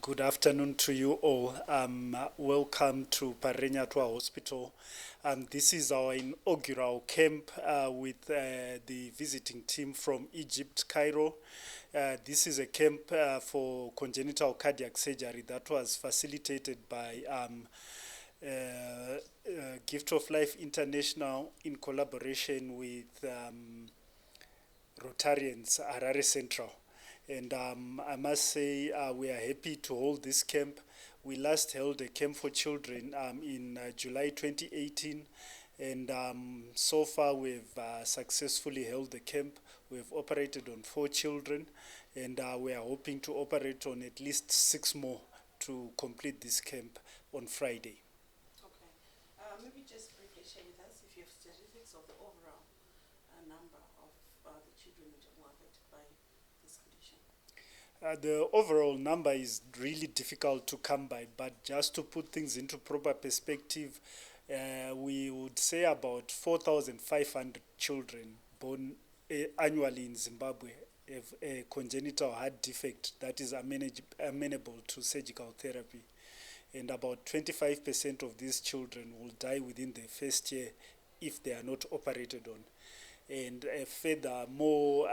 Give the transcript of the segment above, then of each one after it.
Good afternoon to you all. Welcome to Parirenyatwa Hospital. This is our inaugural camp with the visiting team from Egypt, Cairo. This is a camp for congenital cardiac surgery that was facilitated by Gift of Life International in collaboration with Rotarians, Harare Central. And I must say we are happy to hold this camp. We last held a camp for children in July 2018, and so far we've successfully held the camp. We've operated on 4 children, and we are hoping to operate on at least 6 more to complete this camp on Friday. Okay. Maybe just briefly share with us if you have statistics of the overall number of the children who are affected by this condition. The overall number is really difficult to come by, but just to put things into proper perspective, we would say about 4,500 children born annually in Zimbabwe have a congenital heart defect that is amenable to surgical therapy. And about 25% of these children will die within the first year if they are not operated on. And furthermore,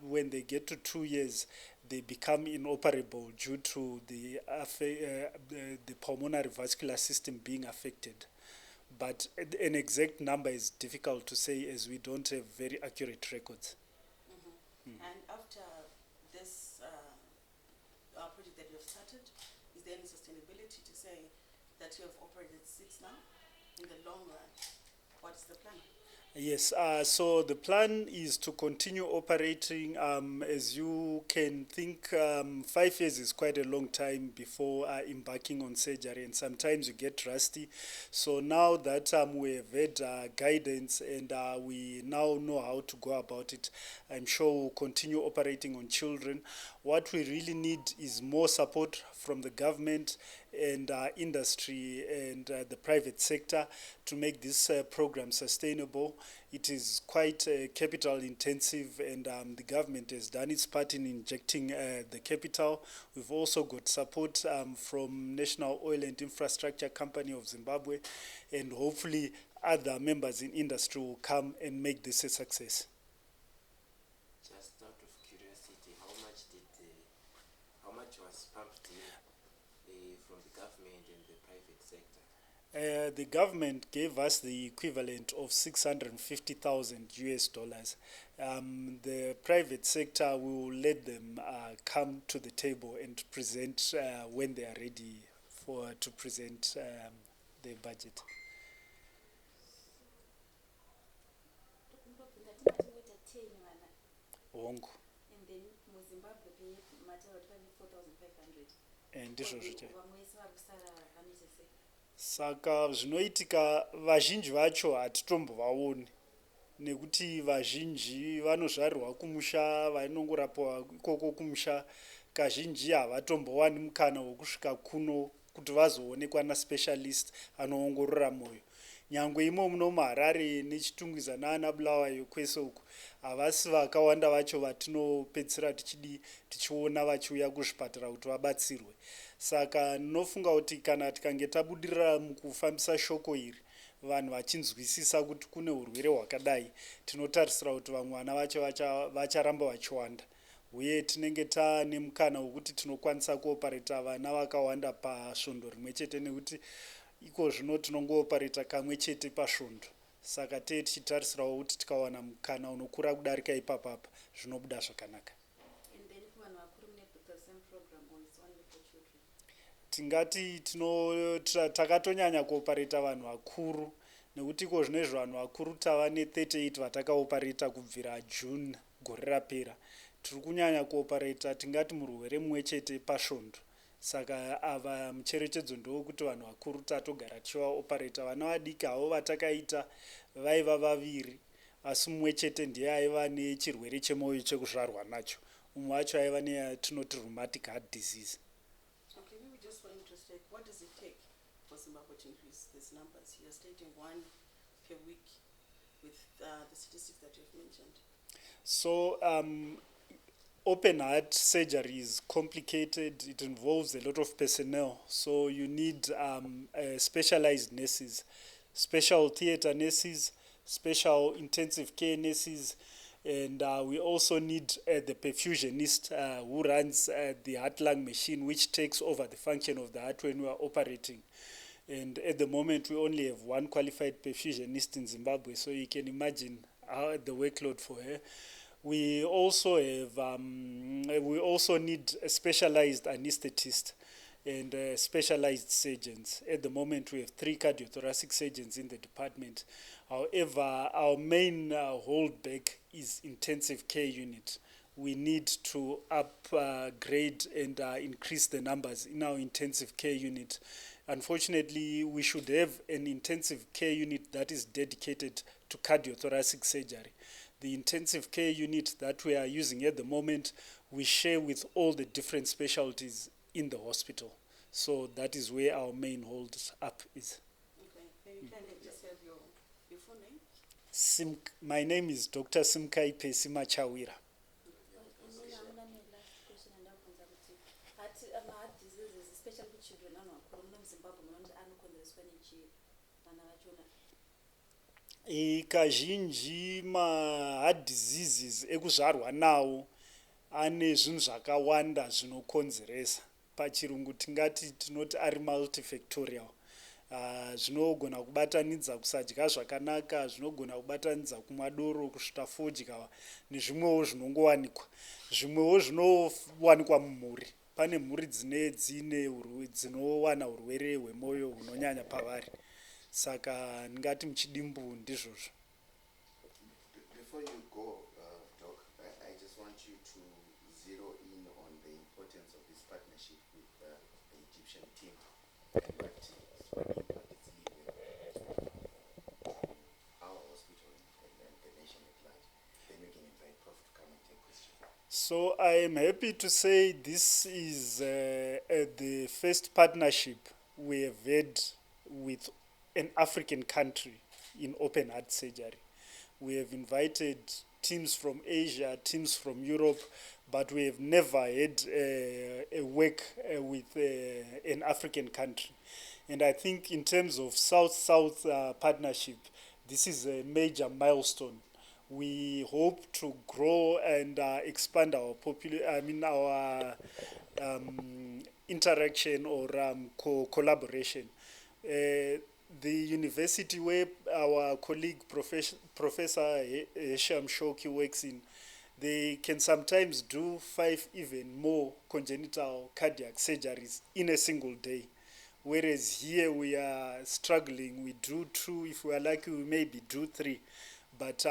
when they get to 2 years, they become inoperable due to the pulmonary vascular system being affected. But an exact number is difficult to say as we don't have very accurate records. And after this project that you have started, is there any sustainability to say that you have operated 6 now? In the long run, what is the plan? Yes, so the plan is to continue operating. As you can think, 5 years is quite a long time before embarking on surgery, and sometimes you get rusty. So now that we have had guidance and we now know how to go about it, I'm sure we'll continue operating on children. What we really need is more support from the government and industry and the private sector to make this program sustainable. It is quite capital intensive, and the government has done its part in injecting the capital. We've also got support from National Oil and Infrastructure Company of Zimbabwe, and hopefully other members in industry will come and make this a success. Just out of curiosity, how much was pumped in from the government and the private sector? The government gave us the equivalent of 650,000 US dollars. The private sector, we will let them come to the table and present when they are ready to present the budget. Hongo. And then Zimbabwe pay material 4,500. Ndizvo zvicha. Vamwe vari kusara vanoita sei? Saka zvinoitika vazhinji vacho hatitombovaoni nekuti vazhinji vanozvarirwa kumusha, vanongorapwa ikoko kumusha. Kazhinji havatombowani mukana wokusvika kuno kuti vazoonekwa naspecialist anoongorora moyo. Nyangwe imo muno muHarare nechitungwiza naana Bulawayo kwese uku havasi vakawanda vacho vatinopedzisira tichiona vachiuya kuzvipatara kuti vabatsirwe. Saka ndinofunga kuti kana tikange tabudirira mukufambisa shoko iri, vanhu vachinzwisisa kuti kune urwere hwakadai, tinotarisira kuti vamwe vana vacho vacharamba vachiwanda. Uye tinenge taane mukana wokuti tinokwanisa kuopareta vana vakawanda pasvondo rimwe chete, nekuti iko zvino tinongoopareta kamwe chete pasvondo. Saka tee tichitarisirawo kuti tikawana mukana unokura kudarika ipapapa zvinobuda zvakanaka. And then kuvanhu vakuru mune the same program or it's only for children? Tingati takatonyanya kuopareta vanhu vakuru, nekuti iko zvinezvi vanhu vakuru tava ne38 vatakaopareta kubvira June gore rapera. Tiri kunyanya kuopareta tingati murwere mumwe chete pasvondo. Saka ava mucherechedzo ndowekuti vanhu vakuru tatogara tichivaopareta. Vana vadiki havo vatakaita vaiva 2, asi mumwe chete ndiye aiva nechirwere chemwoyo chekuzvarwa nacho. Umwe wacho aiva neyatinoti rheumatic heart disease. Okay, maybe just for interest, what does it take for Zimbabwe to increase these numbers? You're stating 1 per week with the statistics that you've mentioned. So open heart surgery is complicated. It involves a lot of personnel. So you need specialized nurses, special theater nurses, special intensive care nurses, and we also need the perfusionist who runs the heart-lung machine, which takes over the function of the heart when we are operating. And at the moment, we only have one qualified perfusionist in Zimbabwe, so you can imagine how the workload for her. We also need a specialized anesthetist and specialized surgeons. At the moment, we have 3 cardiothoracic surgeons in the department. However, our main holdback is intensive care unit. We need to upgrade and increase the numbers in our intensive care unit. Unfortunately, we should have an intensive care unit that is dedicated to cardiothoracic surgery. The intensive care unit that we are using at the moment, we share with all the different specialties in the hospital. So that is where our main hold up is. Okay, can you kindly just have your full name? My name is Dr. Simkai Pesima Chawira. Kazhinji ma-heart diseases ekuzvarwa nawo ane zvinhu zvakawanda zvinokonzeresa. Pachirungu tinoti ari multifactorial. Zvinogona kubatanidza kusadya zvakanaka, zvinogona kubatanidza kumwa doro, kusvita fodya nezvimwewo zvinongowanikwa. Zvimwewo zvinowanikwa mumhuri. Pane mhuri dzinowana urwere hwemwoyo hunonyanya pavari. Saka ndingati muchidimbu ndizvozvo. Before you go, Doc, I just want you to zero in on the importance of this partnership with the Egyptian team and what impact it's leaving our hospital and the nation at large. Then we can invite Prof to come and take questions. So I am happy to say this is the first partnership we have had with an African country in open heart surgery. We have invited teams from Asia, teams from Europe, but we have never had a work with an African country. And I think in terms of South-South partnership, this is a major milestone. We hope to grow and expand our interaction or collaboration. The university where our colleague Professor Hesham Shoki works in, they can sometimes do 5 even more congenital cardiac surgeries in a single day. Whereas here we are struggling, we do 2, if we are lucky we maybe do 3. But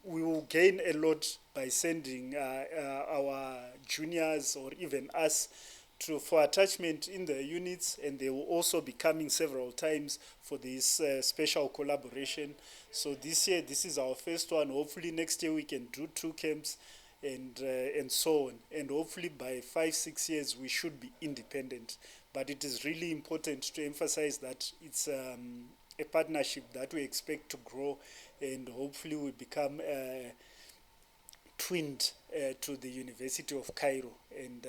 we will gain a lot by sending our juniors or even us for attachment in the units, and they will also be coming several times for this special collaboration. So this year, this is our first one. Hopefully next year we can do 2 camps and so on. And hopefully by 5-6 years we should be independent. But it is really important to emphasize that it's a partnership that we expect to grow, and hopefully we become twinned to the University of Cairo, and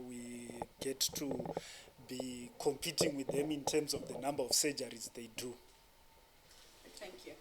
we get to be competing with them in terms of the number of surgeries they do. Thank you.